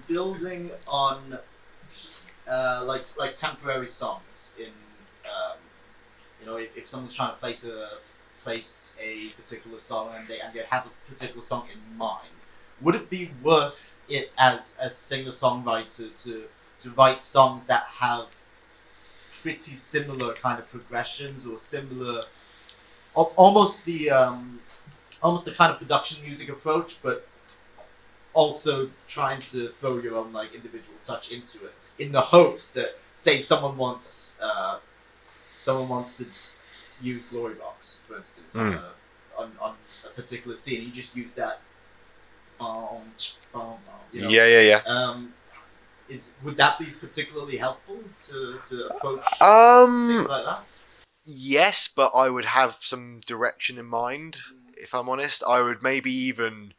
D: building on like temporary songs in if someone's trying to place a particular song and they have a particular song in mind, would it be worth it as a singer-songwriter to write songs that have pretty similar kind of progressions or similar, almost the kind of production music approach, but also trying to throw your own like individual touch into it, in the hopes that, say, someone wants to use Glory Box, for instance, on a particular scene. You just use that.
B: Yeah.
D: Would that be particularly helpful to approach things like that?
B: Yes, but I would have some direction in mind. If I'm honest, I would maybe even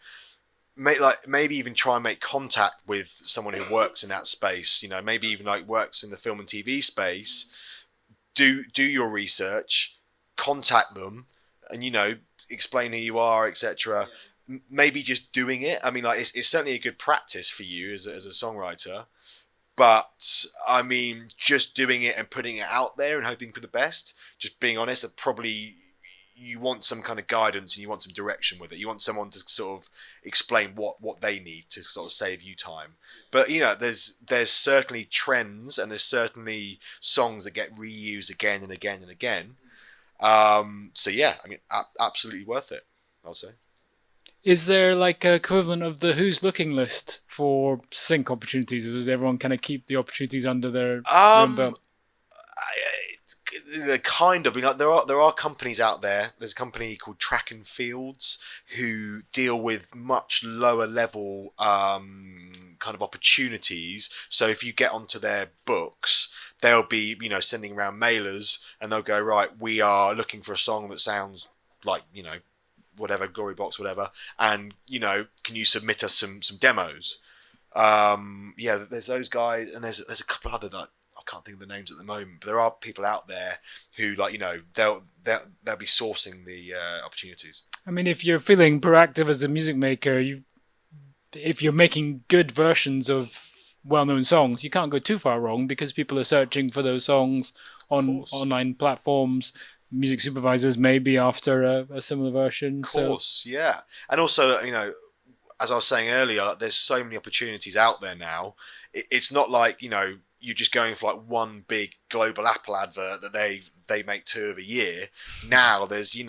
B: try and make contact with someone who works in that space. You know, maybe even like works in the film and TV space. Do your research, contact them, and explain who you are, etc. Maybe just doing it. I mean, like it's certainly a good practice for you as a songwriter. But I mean, just doing it and putting it out there and hoping for the best. Just being honest, that probably you want some kind of guidance and you want some direction with it. You want someone to sort of explain what they need to sort of save you time. But there's certainly trends and there's certainly songs that get reused again and again and again. So yeah, I mean, absolutely worth it, I'll say.
A: Is there like a equivalent of the Who's Looking list for sync opportunities, or does everyone kind of keep the opportunities under their own belt?
B: Kind of. There are companies out there. There's a company called Track and Fields who deal with much lower level kind of opportunities. So if you get onto their books, they'll be sending around mailers, and they'll go, right, we are looking for a song that sounds like whatever, Glory Box, whatever, and can you submit us some demos? There's those guys, and there's a couple of other that I can't think of the names at the moment, but there are people out there who they'll be sourcing the opportunities.
A: I mean, if you're feeling proactive as a music maker, if you're making good versions of well-known songs, you can't go too far wrong, because people are searching for those songs on online platforms. Music supervisors maybe after a similar version.
B: Of course, yeah. And also, as I was saying earlier, there's so many opportunities out there now. It's not like, you're just going for like one big global Apple advert that they make 2 of a year. Now there's, you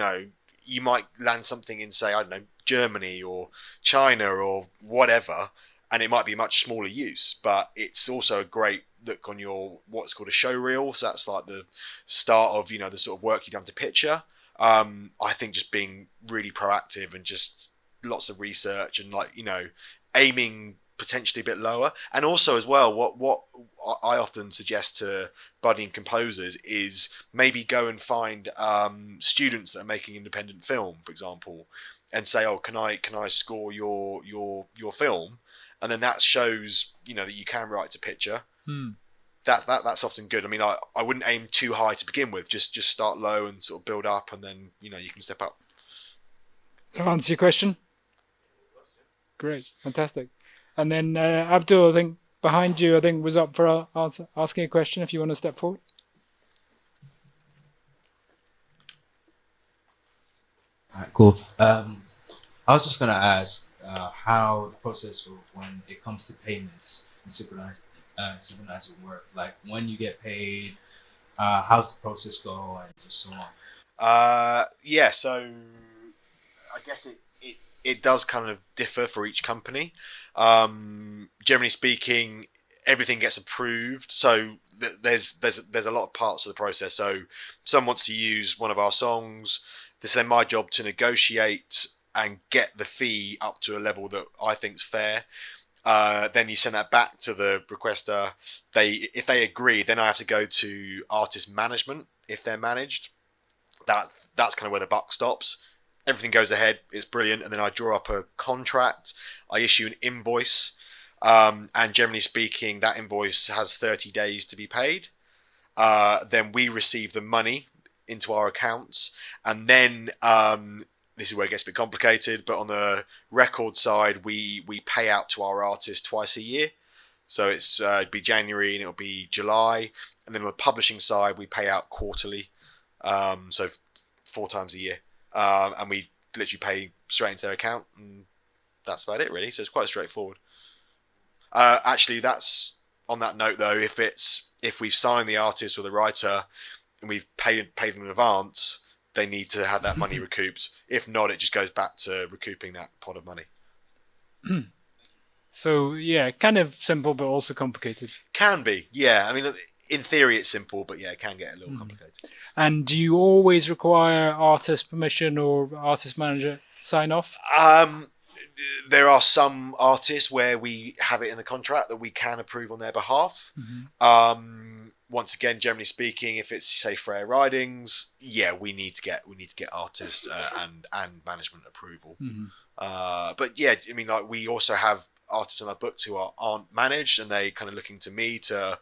B: might land something in, say, I don't know, Germany or China or whatever, and it might be much smaller use, but it's also a great look on your what's called a show reel. So that's like the start of the sort of work you've done to picture. I think just being really proactive and just lots of research and aiming potentially a bit lower. And also as well, what I often suggest to budding composers is maybe go and find students that are making independent film, for example, and say, oh, can I score your film? And then that shows that you can write to picture. That's often good. I mean, I wouldn't aim too high to begin with. Just start low and sort of build up, and then you can step up.
A: That answer your question? Great, fantastic. And then Abdul, I think behind you, was up for asking a question. If you want to step forward.
E: All right, cool. I was just gonna ask how the process of when it comes to payments and synchronizing work. Like when you get paid, how's the process go, and just so on.
B: Yeah, so I guess it does kind of differ for each company. Generally speaking, everything gets approved. So there's a lot of parts of the process. So someone wants to use one of our songs. It's then my job to negotiate and get the fee up to a level that I think is fair. Then you send that back to the requester. If they agree, then I have to go to artist management if they're managed. That's kind of where the buck stops. Everything goes ahead, it's brilliant, and then I draw up a contract. I issue an invoice, and generally speaking, that invoice has 30 days to be paid. Then we receive the money into our accounts, and then this is where it gets a bit complicated, but on the record side, we pay out to our artists twice a year. So it'd be January and it'll be July. And then on the publishing side, we pay out quarterly. So 4 times a year. And we literally pay straight into their account. And that's about it, really. So it's quite straightforward. Actually, that's on that note, though, if we've signed the artist or the writer and we've paid them in advance, they need to have that money recouped. If not, it just goes back to recouping that pot of money.
A: So, yeah, kind of simple, but also complicated.
B: Can be, yeah. I mean, in theory, it's simple, but yeah, it can get a little complicated.
A: And do you always require artist permission or artist manager sign off?
B: There are some artists where we have it in the contract that we can approve on their behalf. Once again, generally speaking, if it's say Freya Ridings, yeah, we need to get artist and management approval. But yeah, I mean, like we also have artists on our books who aren't managed, and they kind of looking to me to,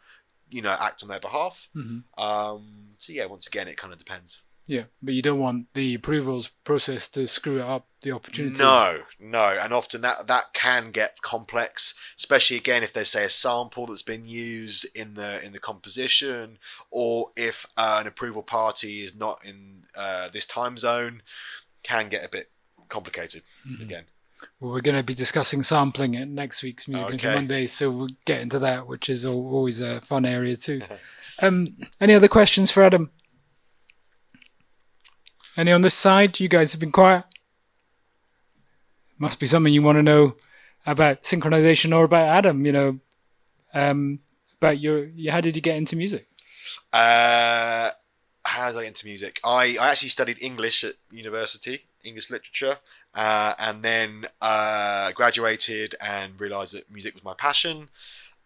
B: act on their behalf. So yeah, once again, it kind of depends.
A: Yeah, but you don't want the approvals process to screw up the opportunity.
B: No, and often that can get complex, especially again if there's say a sample that's been used in the composition, or if an approval party is not in this time zone, can get a bit complicated again.
A: Well, we're going to be discussing sampling at next week's Music Industry Monday, so we'll get into that, which is always a fun area too. Any other questions for Adam? Any on this side? You guys have been quiet. Must be something you want to know about synchronization or about Adam. About how did you get into music?
B: How did I get into music? I actually studied English at university, English literature, and then graduated and realised that music was my passion.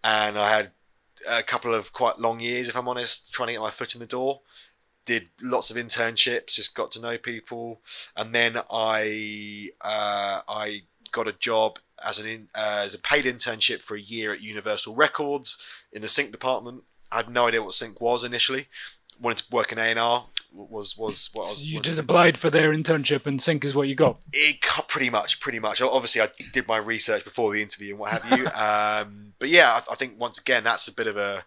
B: And I had a couple of quite long years, if I'm honest, trying to get my foot in the door. Did lots of internships, just got to know people, and then I got a job as a paid internship for a year at Universal Records in the sync department. I had no idea what sync was initially. Wanted to work in A&R. Was what I was.
A: So you just applied for their internship, and sync is what you got.
B: Pretty much. Obviously, I did my research before the interview and what have you. But yeah, I think once again that's a bit of a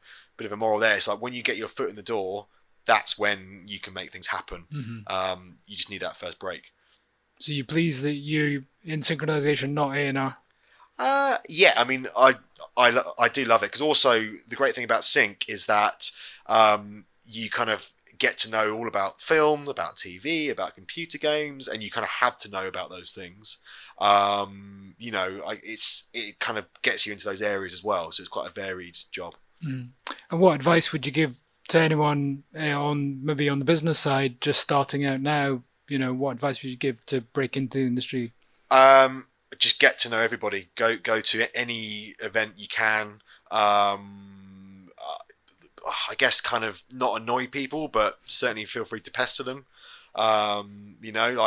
B: moral there. It's like when you get your foot in the door, that's when you can make things happen. You just need that first break.
A: So you're pleased that you're in synchronization, not A&R?
B: Yeah, I mean, I do love it, because also the great thing about sync is that you kind of get to know all about film, about TV, about computer games, and you kind of have to know about those things. It kind of gets you into those areas as well, so it's quite a varied job.
A: And what advice would you give to anyone on maybe on the business side, just starting out now? What advice would you give to break into the industry?
B: Just get to know everybody. Go to any event you can. I guess kind of not annoy people, but certainly feel free to pester them. I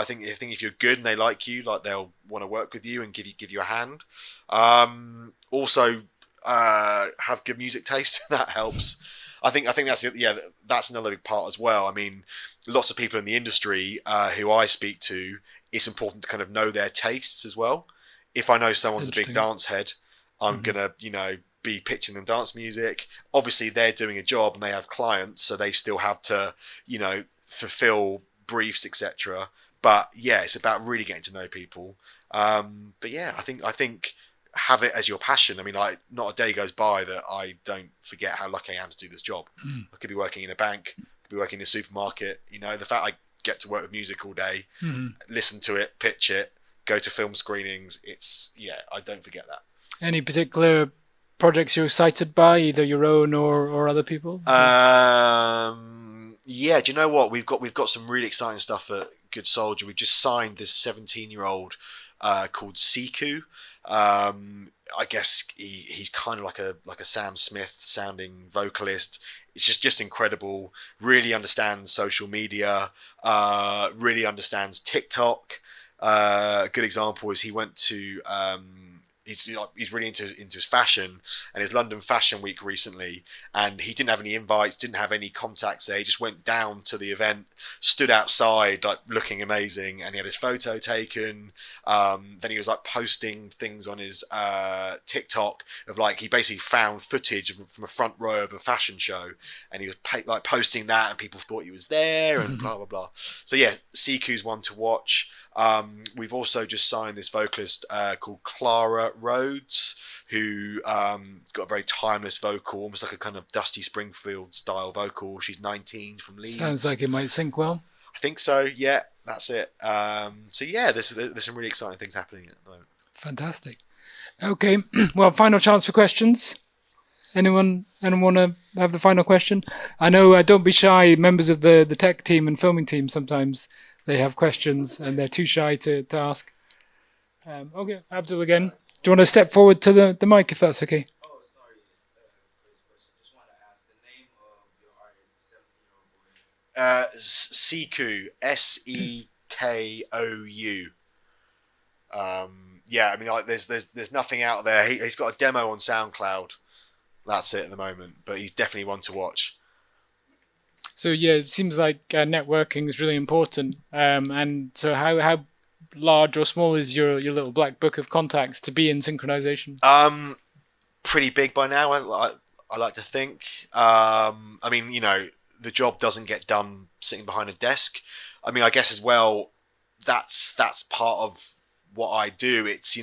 B: think if you're good and they like you, like they'll want to work with you and give you a hand. Also, have good music taste. That helps. I think that's another big part as well. I mean, lots of people in the industry who I speak to, it's important to kind of know their tastes as well. If I know someone's a big dance head, I'm gonna be pitching them dance music. Obviously, they're doing a job and they have clients, so they still have to fulfill briefs, etc. But yeah, it's about really getting to know people. But yeah, I think have it as your passion. I mean, not a day goes by that I don't forget how lucky I am to do this job. I could be working in a bank, could be working in a supermarket. The fact I get to work with music all day, listen to it, pitch it, go to film screenings. I don't forget that.
A: Any particular projects you're excited by, either your own or other people?
B: Yeah, do you know what? We've got some really exciting stuff at Good Soldier. We just signed this 17-year-old called Siku. I guess he's kind of like a Sam Smith sounding vocalist. It's just incredible. Really understands social media. Really understands TikTok. A good example is he went to he's really into his fashion, and his London Fashion Week recently, and he didn't have any invites, didn't have any contacts there. He just went down to the event, stood outside like looking amazing, and he had his photo taken. Then he was like posting things on his TikTok of like he basically found footage from a front row of a fashion show, and he was posting that, and people thought he was there, and blah blah blah. So yeah, Siku's one to watch. We've also just signed this vocalist called Clara Rhodes, who got a very timeless vocal, almost like a kind of Dusty Springfield style vocal. She's 19 from Leeds.
A: Sounds like it might sync well.
B: I think so. Yeah, that's it. So yeah, there's some really exciting things happening at the moment.
A: Fantastic. Okay, well, final chance for questions. Anyone want to have the final question? I know. Don't be shy. Members of the tech team and filming team sometimes they have questions and they're too shy to ask. Okay, Abdul again. Do you want to step forward to the mic if that's okay?
E: Oh, sorry. Just want to ask the name of your artist, the 17-year-old boy.
B: Siku, Sekou. Yeah, I mean, like, there's nothing out there. He's got a demo on SoundCloud. That's it at the moment, but he's definitely one to watch.
A: So yeah, it seems like networking is really important. And so how large or small is your little black book of contacts to be in synchronization?
B: Pretty big by now. I like to think. I mean, the job doesn't get done sitting behind a desk. I mean, I guess as well, that's part of what I do. It's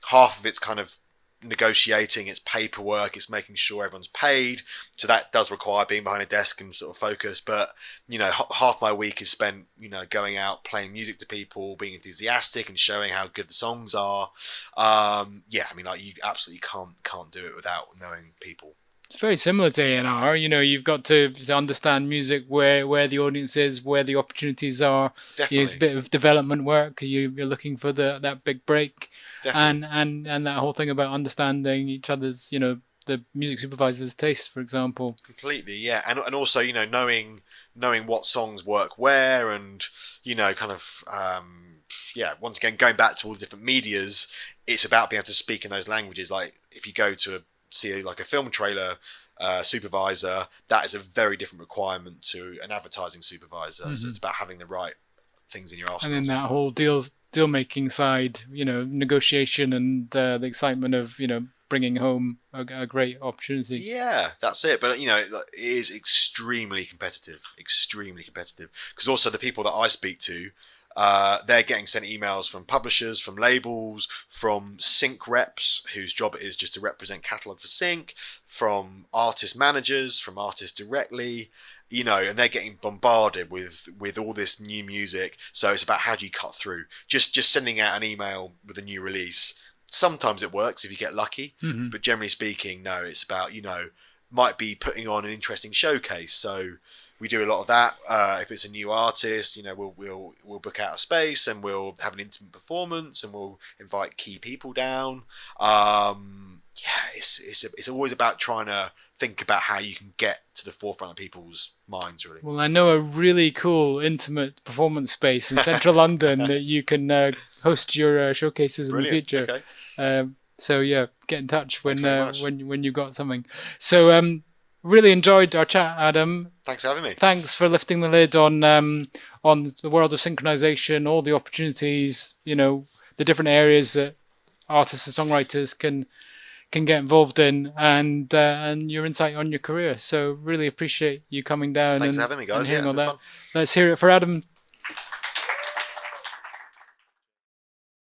B: half of it's kind of negotiating, it's paperwork, it's making sure everyone's paid, so that does require being behind a desk and sort of focus. But half my week is spent going out playing music to people, being enthusiastic and showing how good the songs are. Yeah, I mean, like, you absolutely can't do it without knowing people.
A: It's very similar to A&R. You've got to understand music, where the audience is, where the opportunities are.
B: Definitely.
A: It's a bit of development work. You're looking for that big break.
B: Definitely.
A: And that whole thing about understanding each other's, the music supervisor's taste, for example.
B: Completely, yeah. And also, knowing what songs work where, and, kind of, once again, going back to all the different medias, it's about being able to speak in those languages. Like, if you go to see a film trailer supervisor, that is a very different requirement to an advertising supervisor. So it's about having the right things in your arsenal.
A: And then that whole deal making side, negotiation and the excitement of bringing home a great opportunity.
B: Yeah, that's it. But it is extremely competitive, because also the people that I speak to, they're getting sent emails from publishers, from labels, from sync reps whose job it is just to represent catalog for sync, from artist managers, from artists directly, and they're getting bombarded with all this new music. So it's about how do you cut through. Just sending out an email with a new release. Sometimes it works if you get lucky, but generally speaking, no, it's about, might be putting on an interesting showcase. So we do a lot of that. If it's a new artist, you know, we'll book out a space and we'll have an intimate performance and we'll invite key people down. It's always about trying to think about how you can get to the forefront of people's minds, really.
A: Well, I know a really cool intimate performance space in central London that you can host your showcases
B: Brilliant.
A: in the future.
B: Okay.
A: So yeah, get in touch when
B: Thanks very much.
A: when you've got something. So really enjoyed our chat, Adam.
B: Thanks for having me.
A: Thanks for lifting the lid on the world of synchronization, all the opportunities, you know, the different areas that artists and songwriters can get involved in, and your insight on your career. So really appreciate you coming down.
B: Thanks
A: and
B: for having me, guys.
A: and hearing
B: Yeah,
A: all
B: it's been
A: that.
B: fun.
A: Let's hear it for Adam.